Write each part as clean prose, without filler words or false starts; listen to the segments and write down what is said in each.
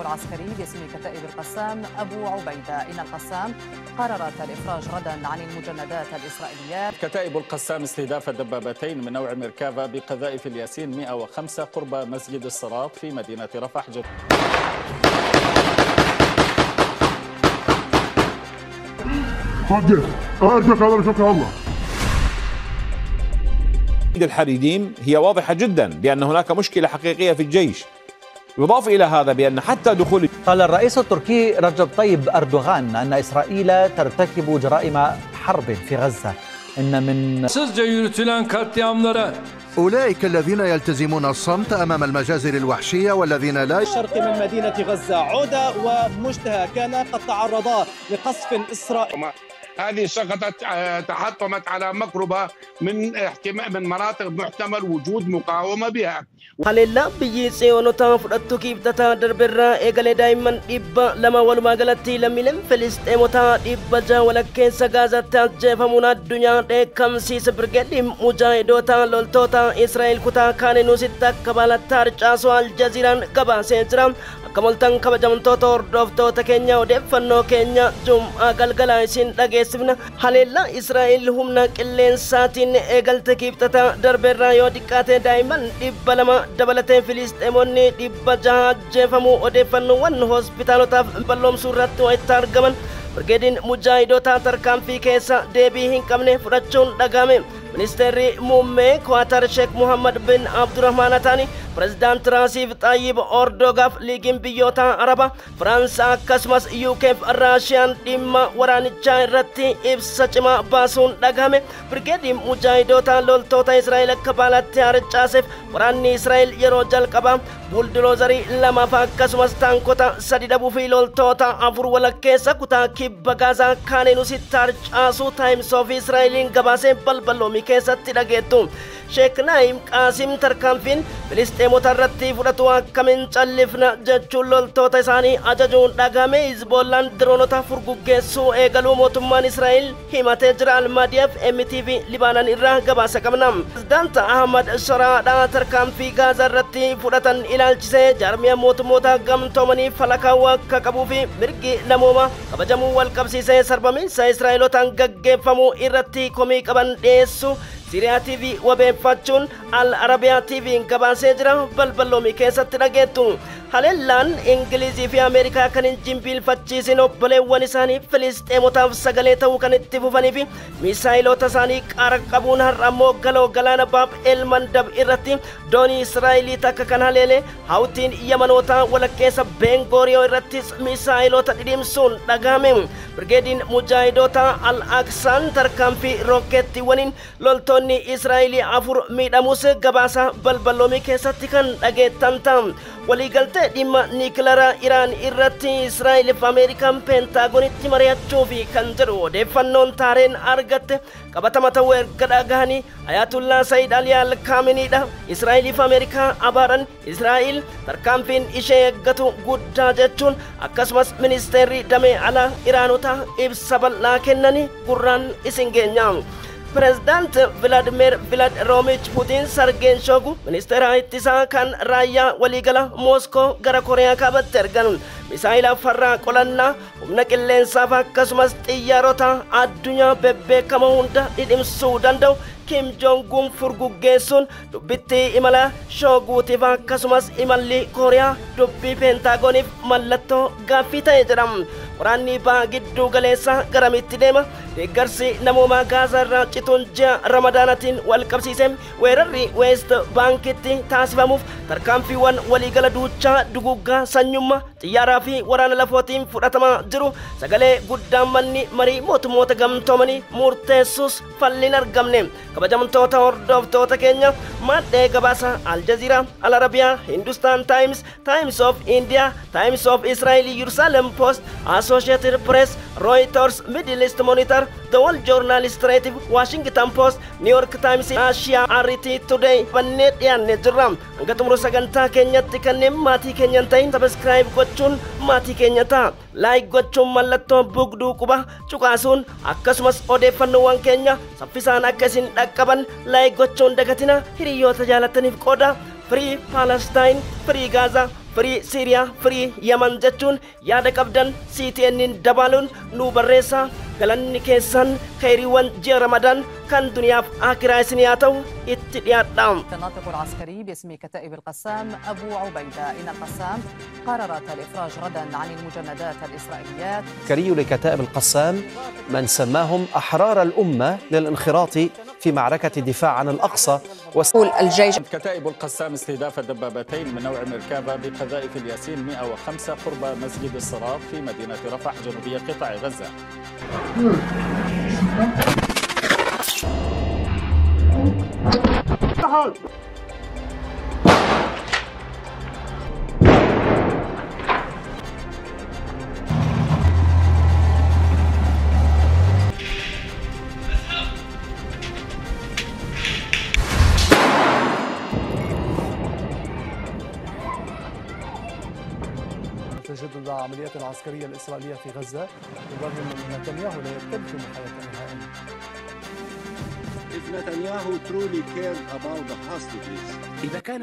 العسكري باسم كتائب القسام أبو عبيدة إن القسام قررت الإفراج غدا عن المجندات الإسرائيلية. كتائب القسام استهداف دبابتين من نوع ميركافا بقذائف الياسين 105 قرب مسجد الصراط في مدينة رفح. الحريديم هي واضحة جدا بأن هناك مشكلة حقيقية في الجيش. يضاف إلى هذا بأن حتى دخول قال الرئيس التركي رجب طيب أردوغان أن إسرائيل ترتكب جرائم حرب في غزة. إن من أولئك الذين يلتزمون الصمت أمام المجازر الوحشية والذين لا الشرق من مدينة غزة عودة ومشتهى كانا قد تعرضا لقصف إسرائيلي. هذه سقطت تحطمت على مقربة من مناطق محتمل وجود مقاومة بها. هللا بيجي سيونوتا فرطو كيبتتا دربرا إيغالي دايما إبا لما ولما غلطي لميلم فلسطيموتا إبا جا ولكين سغازة تجيفا منا الدنيا دي كم سيس برغلي مجاهدوتا لولتوتا إسرائيل كتا كاننو ستة كبالة تارجاسو الجزيران كبا سيجرام كمالتان كبجامتوتا وردوفتوتا كينيا ودفنو كينيا جمعة غلغلا سين dhageessifna haleella Israa'el humna qilleensaatiin eegalte kiibtata darbeerraa yoo xiqqaate daa'imman 200 dabalatee Filisxeemonni 600 ajjeefamuu odeeffannoowwan hospitaalotaaf balloomsuu irratti wayitti argaman birgeediin mujaahidoota tarkaanfii keessa deebii hin qabne fudhachuun dhagahame. Ministeerri muummee Kwaatar Sheek Muhammad bin Abdurrahmaan Ataani Pireezidaant Raasiif Xayyib Erdogaaf liigiin biyyoota Arabaa Faransaa akkasumas UK fi Raashiyaan dhimma waraanichaa irratti ibsa cimaa baasuun dhagahame. Birgeediin mujaahidoota loltoota Israa'el akka baalaatti harcaaseef waraanni Israa'el yeroo jalqabaa buldoozarii 2 akkasumas taankota 3 dhabuu fi loltoota 4 walakkeessa kutaa kibba Gaazaa kaaninusitti harcaasuu Times of Israa'eliin gabaasee balballoomii keessatti dhageettu. Sheek Naayim Qaasim tarkaanfiin Filisxeemota irratti fudhatu akkamiin callifna jechuun loltoota isaanii ajajuun dhagahame. Hizboollaan diroonota furguggeessuu eegaluu mootummaan Israa'el himatee jira. Almaadiyaaf MTV Libaanan irraa gabaasa qabna. Pireezidaant Ahmad Sharaadhaa tarkaanfii Gaazaa irratti fudhatan ilaalchisee jaarmiyaa mootummoota gamtoomanii falakaawuu akka qabuu fi mirgi namoomaa kabajamuu wal qabsiisee sarbamiinsa Israa'elotaan gaggeeffamuu irratti komii qaban dhiyeessu. Siriyaa TV wabeeffachuun Al Arabiyaa TV gabaasee jira. Balballoomii keessatti dhageettu. Haleellaan Ingilizii fi Ameerikaa kan hin jimbiilfachiisin obboleewwan isaanii Filisxeemotaaf sagalee ta'uu kan itti fufanii fi misaayilota isaanii qaara qabuun har'a ammoo galoo galaana Baab el Mandab irratti doonii Israa'elii takka kan haleele. Hawtiin Yamanoota walakkeessa Ben Gurion irrattis misaayilota dhidhiimsuun dhagahame. Birgeediin mujaahidoota Al Aqsaan tarkaanfii rokkeettiiwwaniin loltoonni Israa'elii 4 miidhamus gabaasa balballoomii keessatti kan dhageettan ta'a. waliigaltee dhimma niikilaaraa Iraan irratti Israa'el fi Ameerikaan peentaagonitti mari'achuu fi kan jedhu odeeffannoon taareen argatte qabatama ta'uu erga dhagahanii Ayatullah Sayyid Ali Al-Khameneidha. Israa'el fi Ameerikaa abaaran Israa'el tarkaanfiin ishee eeggatu guddaa jechuun akkasumas ministeerri damee alaa Iraanota ibsa bal'aa kennanii gurraan isin geenya. President Vladimir Vladimirovich Putin Sergei Shoigu ministeera ittisaa kan raayyaa waliigala Moskoo gara Kooriyaa kaabaatti ergan misaayila farraa qolannaa humna qilleensaaf akkasumas xiyyaarota addunyaa bebbeekamoo hunda dhidhimsuu danda'u Kim Jong-un furguggeessuun dubbitti imala Shoiguutiif akkasumas imalli Kooriyaa dubbii peentaagoniif mallattoo gaaffii ta'e jedhama. Waraanni ba'aa gidduu galeessaa garamitti deema? Deeggarsi namoomaa Gaazaa irraa cituun ji'a Ramadaanatiin wal qabsiisee weerarri West Bankitti taasifamuuf tarkaanfiiwwan waliigala duuchaa duguggaa sanyummaa xiyyaaraa fi waraana lafootiin fudhatamaa jiru sagalee guddaan manni marii mootummoota gamtoomanii murteessus falliin argamne. Kabajamtoota hordoftoota keenya maddee gabaasa Al Jazeera, Al Arabiyaa, Hindustan Times, Times of India, Times of Israel, Jerusalem Post, Associated Press, Reuters, Middle East Monitor, The Wall Journal Illustrated, Washington Post, New York Times, Asia, RT Today, Bannet dhiyaanne jirra. Hanga xumura sagantaa keenyatti kanneen maatii keenyan ta'in subscribe gochuun maatii keenya ta'a. Like gochuun mallattoo bugduu quba cuqaasuun akkasumas odeeffannoowwan keenya saffisaan akka isin dhaqqaban like gochuun dagatina hiriyoota jaalataniif qooda. Free Palestine, Free Gaza, firii Siiriyaa firii Yaman jechuun yaada qabdan CTN'n dabaluun nu barreessaa galanni keessan khayriiwwan ji'a Ramadaan كان دنيا آخر سنياته اتديادام. الناطق العسكري باسم كتائب القسام أبو عبيدة إن القسام قررت الإفراج غدا عن المجندات الإسرائيليات. عسكري لكتائب القسام من سماهم أحرار الأمة للانخراط في معركة الدفاع عن الأقصى. وسؤول الجيش كتائب القسام استهداف دبابتين من نوع ميركافا بقذائف الياسين 105 قرب مسجد الصراط في مدينة رفح جنوبية قطاع غزة. تجدد العمليات العسكرية الإسرائيلية في غزة بالرغم من نتنياهو لا يكتب بنهاية نهائيا. If Netanyahu truly cared about the hostages, إذا كان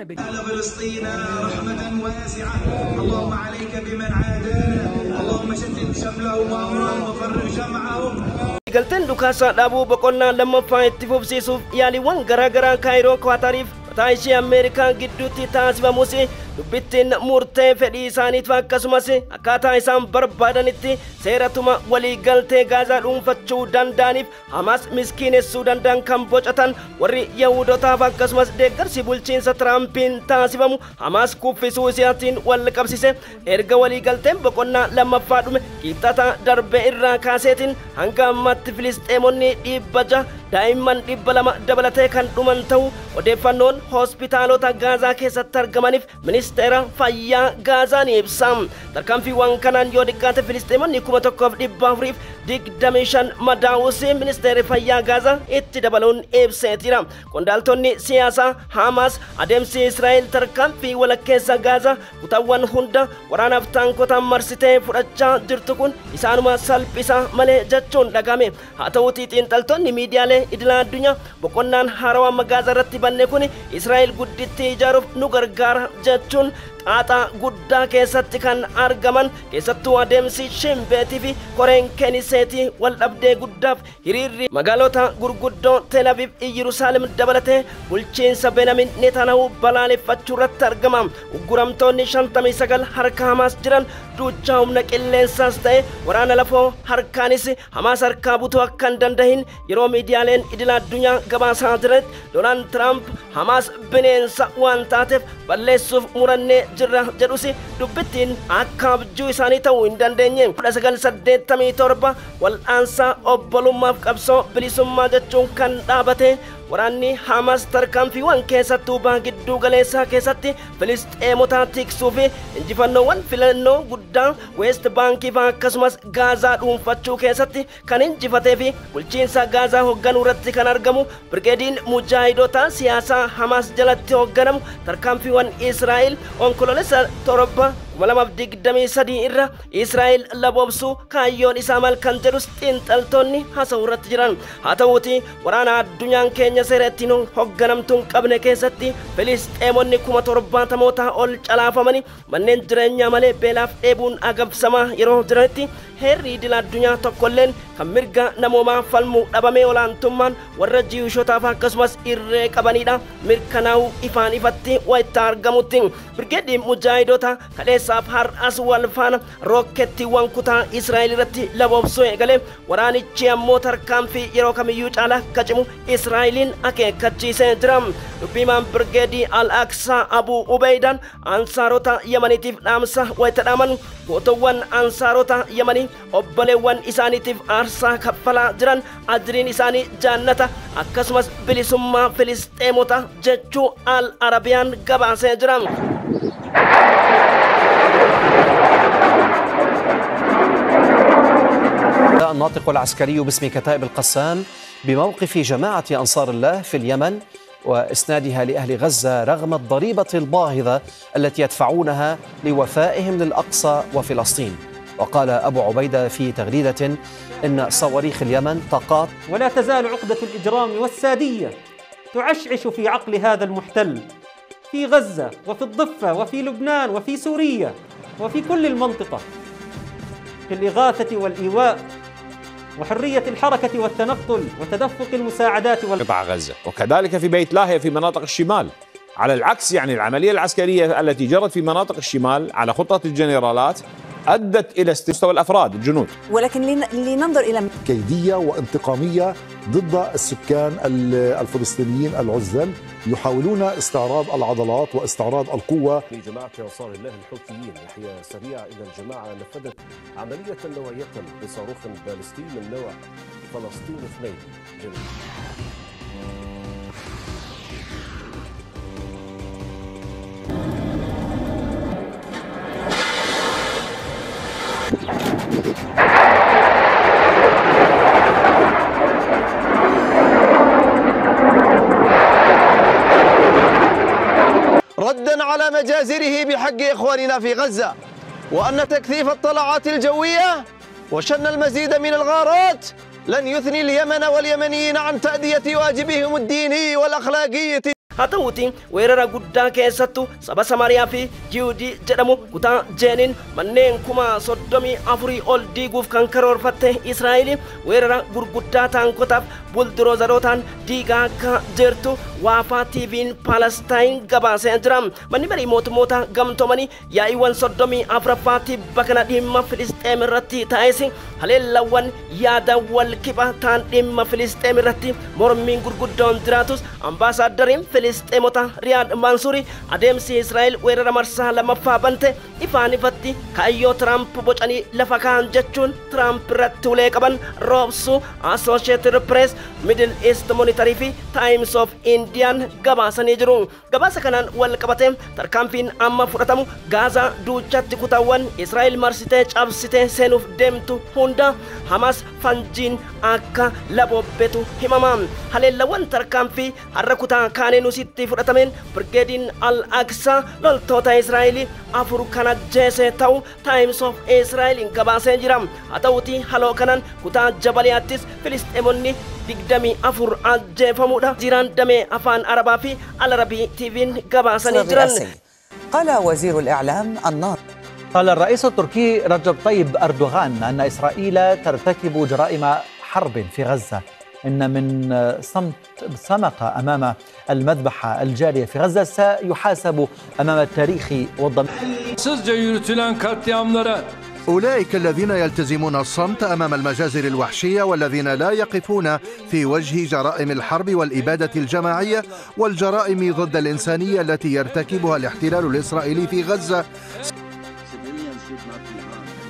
فلسطين رحمة واسعة، اللهم عليك بمن عادانا، اللهم شتت شملهم وأمرهم وفرج جمعهم. galteen dhukaasaa dhaabuu boqonnaa lammaffaa itti fufsiisuuf yaaliiwwan garaagaraa kaayiroo kwaatariif mataa ishee Ameerikaa gidduutti taasifamus dubbittiin murtee fedhii isaaniif akkasumas akkaataa isaan barbaadanitti seeratuma waliigaltee gaazaa dhuunfachuu danda'aniif Hamaas miskiinessuu danda'an kan bocatan warri Yahudotaaf akkasumas deeggarsi bulchiinsa Tiraampiin taasifamu Hamaas kuffisuu isaatiin wal qabsise erga waliigalteen boqonnaa lammaffaa dhume qixxata darbe irraa kaaseetiin hanga ammatti Filisxeemonni 100 daa'imman 200 dabalatee kan dhuman ta'u odeeffannoon hospitaalota gaazaa keessatti argamaniif ministeera fayyaa gaazaa ni ibsa. Tarkaanfiiwwan kanaan yoo xiqqaate Filisxeemonni 1425 madaa'uus ministeerri fayyaa gaazaa itti dabaluun ibseetira. Qondaaltonni siyaasaa Hamaas adeemsi Israa'el tarkaanfii walakkeessa gaazaa kutaawwan hunda waraanaaf taankota marsitee fudhachaa jirtu kun isaanuma salphisa malee jechuun dhagame. Haa ta'uutii xiinxaltoonni miidiyaalee idila addunyaa boqonnaan haarawaa gaazaa irratti banne kun Israa'el guddittii ijaaruuf nu gargaara jechuun xaaxaa guddaa keessatti kan argaman keessattuu adeemsi Shimbeetii fi Koreen Keniseetii wal dhabdee guddaaf hiriirri magaalota gurguddoo Tel Aviv Yerusaalem dabalatee bulchiinsa Benjamin Netanyahu balaaleffachuu irratti argama. Ugguramtoonni 59 harka Hamaas jiran duuchaa humna qilleensaas ta'e waraana lafoo harkaanis Hamaas harkaa butuu akka hin danda'in yeroo miidiyaaleen idila addunyaa gabaasaa jiranitti Doonaald Tiraamp Hamaas bineensa waan taateef balleessuuf murannee jirra jedhusi dubbittiin akka abjuu isaanii ta'uu hin dandeenye. 1987 wal'aansaa obbolummaaf qabsoo bilisummaa jechuun kan dhaabate waraanni Hamaas tarkaanfiiwwan keessattuu baha gidduu galeessaa keessatti Filisxeemota tiksuu fi injifannoowwan filannoo guddaa West Baankii fi akkasumas Gaazaa dhuunfachuu keessatti kan injifatee fi bulchiinsa Gaazaa hoogganuu irratti kan argamu Birgeediin Mujaahidota siyaasaa Hamaas jalatti hoogganamu tarkaanfiiwwan Israa'el onkoloolessa 7 2023 irra Israa'el laboobsuu kaayyoon isaa maal kan jedhus xiinxaltoonni haasa'uu irratti jiran. Haa ta'uutii waraana addunyaan keenya seerattiin hoogganamtuun qabne keessatti Filisxeemonni 70,000 ol calaafamanii manneen jireenyaa malee beelaaf dheebuun agabsamaa yeroo jiranitti heerri idila addunyaa tokkolleen kan mirga namoomaa falmuu dhabamee olaantummaan warra Jiwishotaaf akkasumas irree qabanidha mirkanaa'uu ifaan ifatti wayitti argamutti. Birgeediin Mujaahidota kaleessaaf har'as wal faana rookettiiwwan kutaa Israa'el irratti laboobsuu eegale waraanichi ammoo tarkaanfii yeroo kamiyyuu caalaa akka cimu Israa'eliin akeekkachiisee jira. Dubbimaan Birgeedii Al-Aqsaa Abuu Ubeydaan ansaarota Yamaniitiif dhaamsa wayita dhaaman gootowwan ansaarota Yamanii obboleewwan isaaniitiif aarsaa kaffalaa jiran ajriin isaanii jaannata akkasumas bilisummaa Filisxeemota jechuu Al Arabiyaan gabaasee jira. الناطق العسكري باسم كتائب القسام بموقف جماعة أنصار الله في اليمن وإسنادها لأهل غزة رغم الضريبة الباهظة التي يدفعونها لوفائهم للأقصى وفلسطين. وقال أبو عبيدة في تغريدة إن صواريخ اليمن تقاط ولا تزال عقدة الإجرام والسادية تعشعش في عقل هذا المحتل في غزة وفي الضفة وفي لبنان وفي سوريا وفي كل المنطقة في الإغاثة والإيواء وحرية الحركة والتنقل وتدفق المساعدات قطاع غزة، وكذلك في بيت لاهيا في مناطق الشمال. على العكس يعني العملية العسكرية التي جرت في مناطق الشمال على خطة الجنرالات أدت إلى مستوى الأفراد الجنود. ولكن لننظر إلى كيدية وانتقامية ضد السكان الفلسطينيين العزل، يحاولون استعراض العضلات واستعراض القوة. في جماعة أنصار الله الحوثيين يحيى سريع إن الجماعة نفذت عملية نوعية بصاروخ باليستي من نوع فلسطين 2 جنوب. ردا على مجازره بحق إخواننا في غزة، وأن تكثيف الطلعات الجوية وشن المزيد من الغارات لن يثني اليمن واليمنيين عن تأدية واجبهم الديني والأخلاقي. Hatauti weerara guddaa keessattu saba Samaariyaa fi Yihuudii jedhamu kutaa Jeenin manneen 34,000 ol diiguuf kan karoorfatte Israa'eel weerara gurguddaa taankotaaf buldoozerootaan diigaa akka jirtu Waafaa TV'n Palestine gabaasee jira. Manni marii mootummoota gamtoomanii yaa'iiwwan 34ffaa tibba kana dhimma Filisxeem irratti taa'es haleellawwan yaada wal kiba ta'an dhimma Filisxeem irratti mormiin gurguddoon jiraatus ambaasaaddariin Filisxeemota Riyaad Mansuuri adeemsi Israa'eel weerara marsaa lammaffaa bante ifaan ifatti kaayyoo Tiraamp bocanii lafa kaa'an jechuun Tiraamp irratti ulee qaban roobsu Associated Press, Middle East Monitory fi Times of Indian gabaasanii jiru. Gabaasa kanaan wal qabatee tarkaanfiin amma fudhatamu Gaazaa duuchatti kutaawwan Israa'eel marsitee cabsitee seenuuf deemtu hunda Hamas fanjiin akka laboobbetu himama. Haleellawwan tarkaanfii har'a kutaa kaaneen usitti fudhatameen Birgeediin Al-Aqsaa loltoota Israa'eel 4 kan ajjeese ta'u Times of Israa'eel gabaasee jira. Haa ta'uutii haloo kanaan kutaa Jabaliyaattis Filisxeemonni 24 ajjeefamuudha. Jiraan damee afaan Arabaa fi Al-Arabii TV'n gabaasanii jiran. قال وزير الإعلام الناطق. قال الرئيس التركي رجب طيب أردوغان أن إسرائيل ترتكب جرائم حرب في غزة. إن من صمت أمام المذبحة الجارية في غزة سيحاسب أمام التاريخ والضمير. أولئك الذين يلتزمون الصمت أمام المجازر الوحشية والذين لا يقفون في وجه جرائم الحرب والإبادة الجماعية والجرائم ضد الإنسانية التي يرتكبها الاحتلال الإسرائيلي في غزة.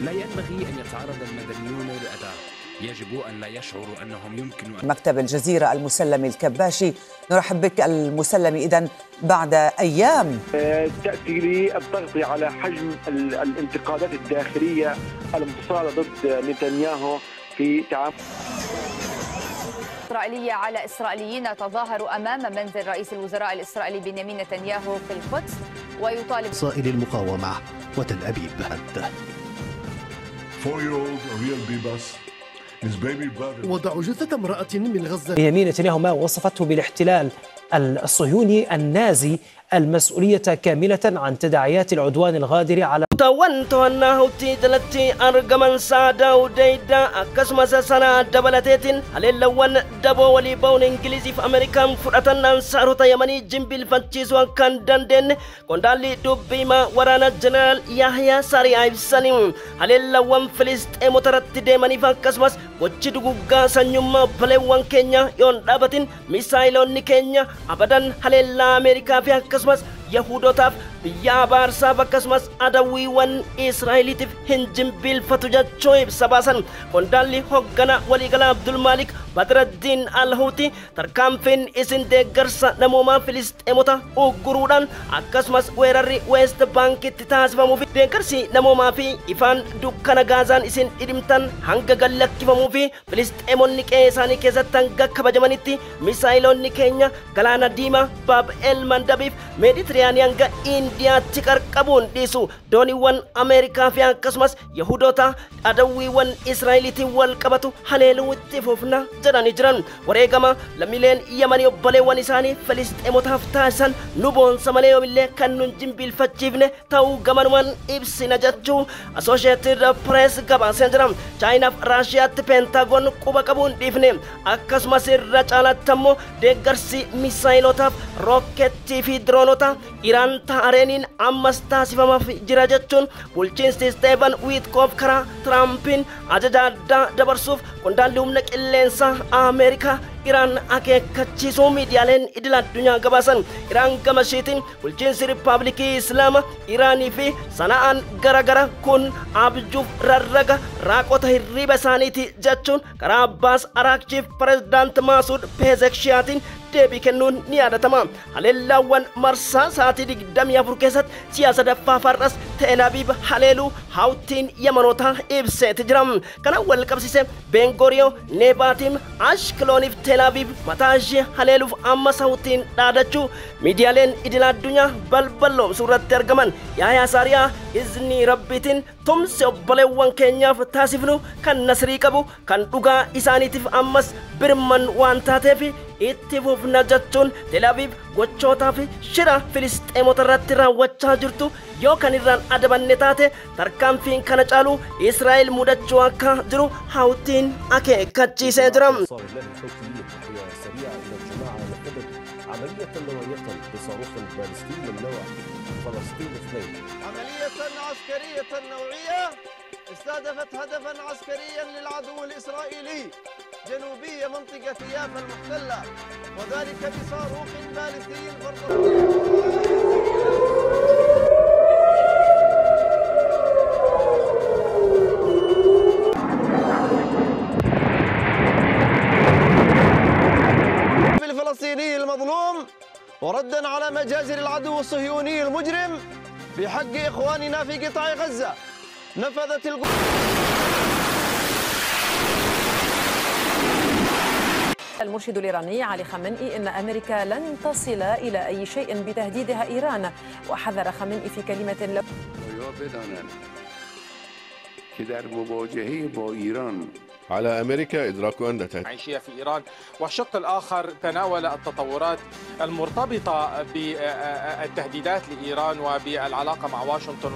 لا ينبغي أن يتعرض المدنيون للأذى، يجب أن لا يشعروا أنهم يمكن مكتب الجزيرة المسلم الكباشي، نرحب بك المسلم. إذن بعد أيام تأتي للضغط على حجم الانتقادات الداخلية المتصالة ضد نتنياهو في تعامل إسرائيلية على إسرائيليين تظاهروا أمام منزل رئيس الوزراء الإسرائيلي بنيامين نتنياهو في القدس ويطالب صائل المقاومة وتل أبيب. وضعوا جثة امرأة من غزة. بنيامين نتنياهو ما وصفته بالاحتلال الصهيوني النازي المسؤولية كاملة عن تداعيات العدوان الغادر على توانتونا تيدلتي أرجمن سادا وديدا أكسمس سنة دبلتين هللوان دبو ولي بون إنجليزي في أمريكا فرطان أنصارو تيماني جنبيل فانتشيز وكان دندن كوندالي دوبيما ورانا جنرال يحيى ساري أيبسانيم هللوان فلسطين مترتي ديماني فانكسمس وچدوغو غاسا نيوما بلوان كينيا يون دابتين ميسايلون كينيا أبداً هللا أمريكا في أكسمس يهودوتاف biyya baarsaaf akkasumas adawiiwwan Israa'eliitiif hin jilbeeffatu jechuun ibsa baasan. Qondaalli hoggana waliigalaa Abdul Malik Badraddiin Al-Huuti tarkaanfiin isin deeggarsa namoomaa Filisxeemota ugguruudhaan akkasumas weerarri West Bankitti taasifamuu fi deeggarsi namoomaa fi ifaan dukkana Gaazaan isin dhidhimtan hanga gallakkifamuu fi Filisxeemonni qe'ee isaanii keessatti hanga kabajamanitti misaayiloonni keenya galaana diimaa Baab El Mandabiif Meeditiraaniyaan hanga miidiyaatti qarqabuun dhiisu dooniiwwan Ameerikaa fi akkasumas Yahudoota adawwiiwwan Israa'eliitiin wal qabatu haleeluu itti fufna jedhanii jiran. Wareegama lammiileen Yemanii obboleewwan isaanii Filisxeemotaaf taasisan nu boonsa malee yoomillee kan nun jimbiilfachiifne ta'uu gamanumaan ibsina jechuu Associated Press gabaasee jira. Chaayinaaf Raashiyaatti Peentaagoon quba qabuun dhiifne akkasumas irra caalaatti ammoo deeggarsi misaayilotaaf rookeettii fi diroonota Iraan taareeniin ammas taasifamaaf jira jechuun bulchiinsi Steven Witkoff karaa Tiraampiin ajaja addaa dabarsuuf qondaalli humna qilleensaa Ameerikaa Iraan akeekkachiisuu miidiyaaleen idil addunyaa gabaasan. Iraan gama isheetiin bulchiinsi Riippaabilikii Islaama Iraanii fi sana'aan garagara kun abjuuf rarraga raaqota hirriiba isaaniiti jechuun karaa Abbaas Araakchiif Pireezidaant Maasuud Peezekshiyaatiin deebii kennuun ni yaadatama. Haleellaawwan marsaa sa'aatii 24 keessatti siyaasa daffaa farras Teel Aviv haleeluu Hawtiin Yemanoota ibseeti jira. Kana wal qabsiise Beengoriyoo Neebaatiin Ashkilooniif Teel Aviv mataa ishee haleeluuf ammas Hawtiin dhaadachuu miidiyaaleen idil addunyaa balballoomsuu irratti argaman. Yaayaa Saariyaa izni rabbiitiin tumsi obboleewwan keenyaaf taasifnu kan nasrii qabu kan dhugaa isaaniitiif ammas birman waan taateef itti fufna jechuun Teel Aviv gochootaa fi shira Filisxeemota irratti raawwachaa jirtu yoo kan irraan adabanne taate tarkaanfiin kana caalu Israa'el mudachuu akka jiru Hawtiin akeekkachiisee jira. عملية نوعية بصاروخ باليستي من نوع فلسطين 2. عملية عسكرية نوعية استهدفت هدفا عسكريا للعدو الإسرائيلي جنوبي منطقة يافا المحتلة وذلك بصاروخ باليستي الفلسطيني المظلوم وردا على مجازر العدو الصهيوني المجرم بحق إخواننا في قطاع غزة نفذت المرشد الإيراني علي خامنئي إن أمريكا لن تصل إلى أي شيء بتهديدها إيران وحذر خامنئي في كلمة له على أمريكا إدراك أن عيشية في إيران. والشق الآخر تناول التطورات المرتبطة بالتهديدات لإيران وبالعلاقة مع واشنطن.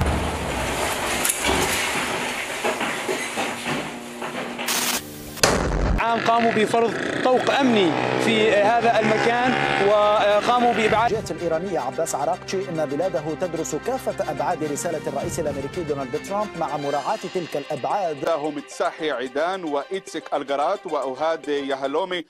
عام قاموا بفرض طوق أمني في هذا المكان وقاموا بإبعاد الجهة الإيرانية عباس عراقچي إن بلاده تدرس كافة أبعاد رسالة الرئيس الأمريكي دونالد ترامب مع مراعاة تلك الأبعاد. هم تساحي عيدان وإتسك القرات وأوهاد يهلومي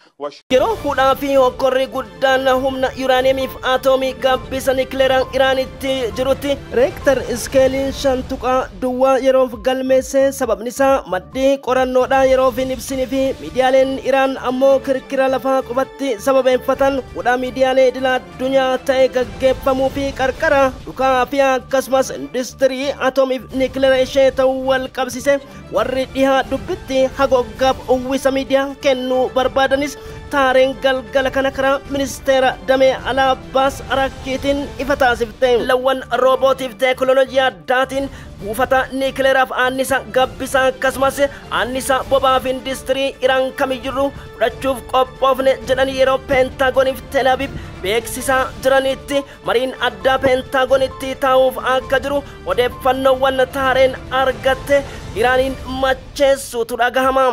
yeroo fuudhaa fi hokkorri guddaan humna yuuraaniyeemiif aatoomii gabbisa nikileeraan Iraanitti jirutti reektar iskeeliin 5.2 yeroof galmeesse. Sababni isaa maddii qorannoodhaa yeroof hin ibsinii fi miidiyaaleen Iraan ammoo kirkira lafaa qubatti sababeeffatan hudhaa miidiyaalee idil addunyaa ta'e gaggeeffamuu fi qarqara dhukaa fi akkasumas industirii aatoomiif nikileera ishee ta'uu wal qabsise. Warri dhihaa dubbitti hagoggaaf uwwisa miidiyaa kennuu barbaadanis taareen galgala kana karaa ministeera damee alaa Abbaas Araakchiitiin ifa taasifte. Lawwan roobootiif teekinooloojii addaatiin buufata nikileeraaf annisa gabbisa akkasumas annisa bobaaf industirii Iraan kamiyyuu fudhachuuf qophoofne jedhanii yeroo Peentaagoniif Teel Aviv beeksisaa jiranitti mariin addaa Peentaagonitti taa'uuf akka jiru odeeffannoowwan taareen argatte Iraaniin macheessuutu dhagahama.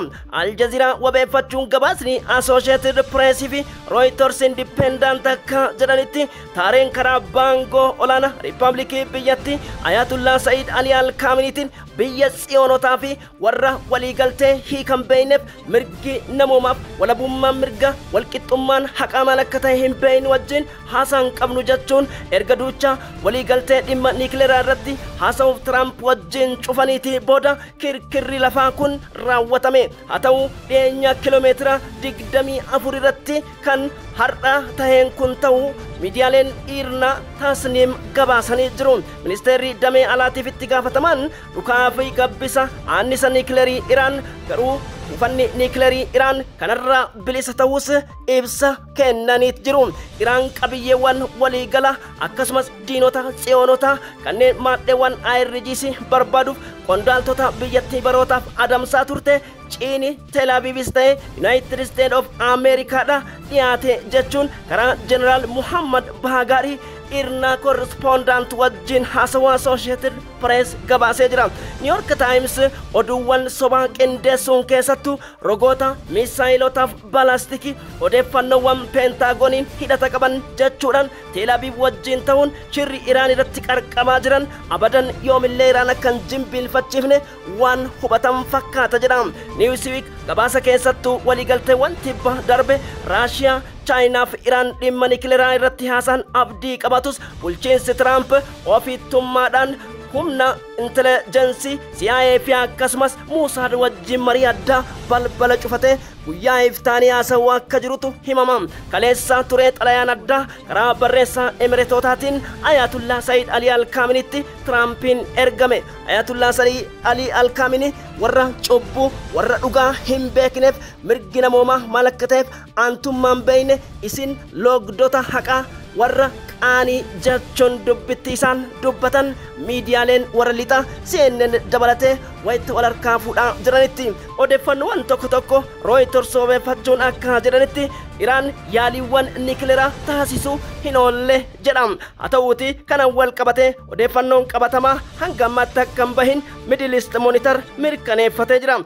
Aljaziiraa wabeeffachuun gabaasni Associated Press fi Reuters Independent akka jedhanitti taareen karaa baangoo olaanaa Riippaabilikii biyyatti Ayatullah Sa'iid Ali Al-Kaaminiitiin biyya Tsiyoonotaa fi warra waliigaltee hiikan beeyneef mirgi namoomaaf walabummaan mirga walqixxummaan haqaa maal akka ta'e hin beeyne wajjin haasaan qabnu jechuun erga duucha waliigaltee dhimma nikileeraa irratti haasa'uuf Tiraamp wajjin cufaniitii booda kirkirri lafaa kun raawwatame. Haa ta'u dhiyeenya kiiloomeetira 24 irratti kan har'a taheen kun ta'u miidiyaaleen Irna Tasniim gabaasanii jiru. Ministeerri damee alaatiif itti gaafataman dhukaa fi gabbisa annisa nikileerii Iraan garuu buufanni niikileerii Iraan kanarraa bilisa ta'us ibsa kennaniit jiru. Iraan qabiyyeewwan waliigala akkasumas diinota tsiyoonota kanneen maadheewwan IRGC barbaaduuf qondaaltota biyyattii barootaaf adamsaa turte Chiini Tel Avivis ta'e United States of Americaadha dhiyaate jechuun karaa Jeneraal Muhammad Baagaarii irna korrespondaant wajjin haasawaa Associated Press gabaasee jira. New York Times oduuwwan sobaa qindeessuun keessattuu rogoota miisaayilotaaf balastikii odeeffannoowwan peentaagoniin hidhata qaban jechuudhaan Tel Aviv wajjin ta'uun shirri Iraan irratti qarqamaa jiran abadan yoomillee Iraan akkan jimbiilfachiifne waan hubatan fakkaata jedha. Newsweek gabaasa keessattuu waliigalteewwan tibba darbe Raashiyaa China fi Iraan dhimma niikileeraa irratti haasan abdii qabatus bulchiinsi Trump ofittummaadhaan humna intelejensi CIA fi akkasumas Mossad wajjin marii addaa balbala cufatee guyyaa iftaanii haasawaa akka jirutu himama. Kaleessa turee xalayaan addaa karaa barreessaa Emireetotaatiin Ayatullah Sayyid Ali Al-Kaaminitti Trumpiin ergame. Ayatullah Sayyid Ali Al-Kaamini warra cubbuu warra dhugaa hin beekneef mirgi namoomaa maal akka ta'eef aantummaan beeyne isin loogdota haqaa warra qaanii jechuun dubbitti isaan dubbatan miidiyaaleen warra lixa CNN dabalatee wayitti wal harkaa fuudhaa jiranitti. Odeeffannoowwan tokko tokko Reuters obeeffachuun akka jedhanitti Iraan yaaliiwwan niikileeraa taasisuu hin oolle jedhama. Haa ta'uuti kanaan wal qabatee odeeffannoon qabatamaa hanga ammaatti akka hin bahin Middle East Monitor mirkaneeffatee jira.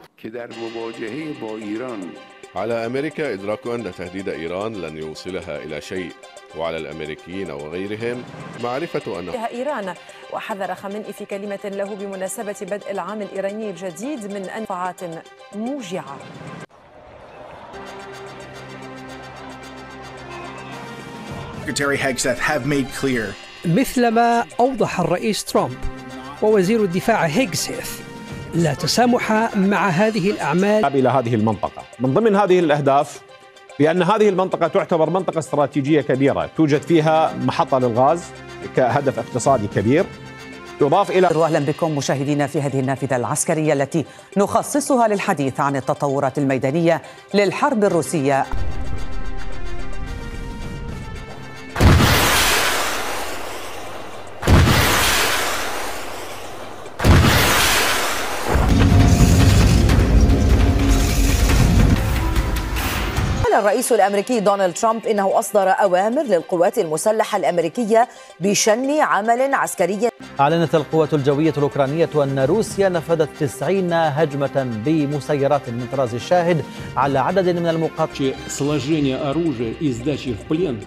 على أمريكا إدراك أن تهديد إيران لن يوصلها إلى شيء وعلى الأمريكيين وغيرهم معرفة أن إيران. وحذر خامنئي في كلمة له بمناسبة بدء العام الإيراني الجديد من أنفعات موجعة. Secretary Hegseth have made clear. مثلما أوضح الرئيس ترامب ووزير الدفاع هيغسيث لا تسامح مع هذه الأعمال إلى هذه المنطقة. من ضمن هذه الأهداف بأن هذه المنطقة تعتبر منطقة استراتيجية كبيرة توجد فيها محطة للغاز كهدف اقتصادي كبير. يضاف إلى أهلا بكم مشاهدينا في هذه النافذة العسكرية التي نخصصها للحديث عن التطورات الميدانية للحرب الروسية. الرئيس الأمريكي دونالد ترامب إنه أصدر أوامر للقوات المسلحة الأمريكية بشن عمل عسكري. أعلنت القوات الجوية الأوكرانية أن روسيا نفذت 90 هجمة بمسيرات من طراز الشاهد على عدد من المقاتلين. Сложение оружия и сдачи в плен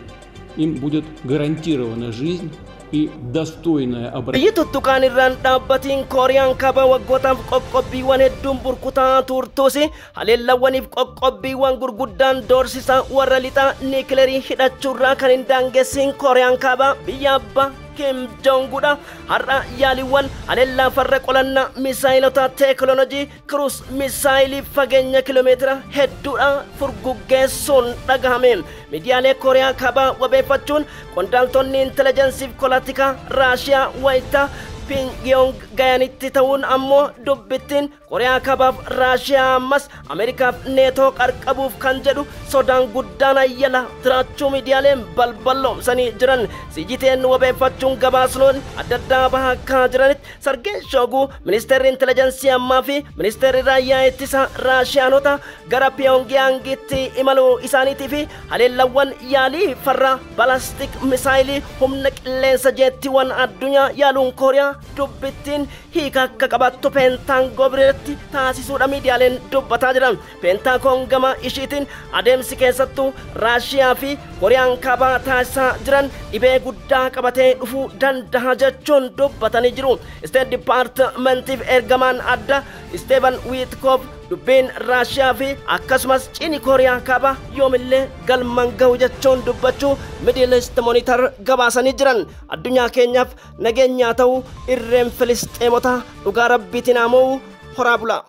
им будет гарантирована жизнь и достойная оборона. Biyyi tuttuqaan irraan dhaabbatiin Kooriyaan kaabaa waggootaaf qoqqobbiiwwan hedduun burkutaa turtuusi haleellawwaniif qoqqobbiiwwan gurguddaan doorsisa warra lixaa niikileerii hidhachuurraa kan hin daangessin Kooriyaan kaabaa biyya abbaa Kim Jong-un har'a yaaliiwwan haleellaa farra qolannaa misaayilota teekinooloojii kiruus misaayilii fageenya kiiloomeetira hedduudha furguggeessuun dhagahame. Miidiyaalee Kooriyaa kaabaa wabeeffachuun qondaaltonni intelejensiif kolaatika Raashiyaa wayita Pyongyang gayanitti ta'uun ammoo dubbittiin Kooriyaa kaabaaf Raashiyaa ammas Ameerikaaf neetoo qarqabuuf kan jedhu sodaan guddaan ayyala jiraachuu miidiyaaleen balballoomsanii jiran. Sijiteen wabeeffachuun gabaasnoon adda addaa bahaa akka jiranitti Sargeen Shooguu ministeerri intelijensii ammaa fi ministeerri raayyaa ittisa Raashiyaanota gara Pyongyangitti imaluu isaaniitii fi haleellawwan yaalii farra balastik misaayilii humna qilleensa jeettiiwwan addunyaa yaaluun Kooriyaa dubbittiin hiika akka qabattu Peentaangoon biratti taasisuudha miidiyaaleen dubbataa jiran. Peentaagoon gama ishiitiin adeemsi keessattuu Raashiyaa fi Kooriyaan kaabaa taasisaa jiran dhibee guddaa qabatee dhufuu danda'a jechuun dubbatanii jiru. State Departmentiif ergamaan adda Steven Witkoff dubbiin Raashiyaa fi akkasumas Chiini Kooriyaa kaabaa yoomillee galman gahu jechuun dubbachuu Middle East Monitor gabaasanii jiran. Addunyaa keenyaaf nageenyaa ta'uu irreen Filisxeemota dhugaa rabbiitiin ammoo horaa bulaa.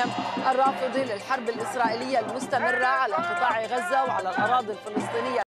القيام الرافض للحرب الإسرائيلية المستمرة على قطاع غزة وعلى الأراضي الفلسطينية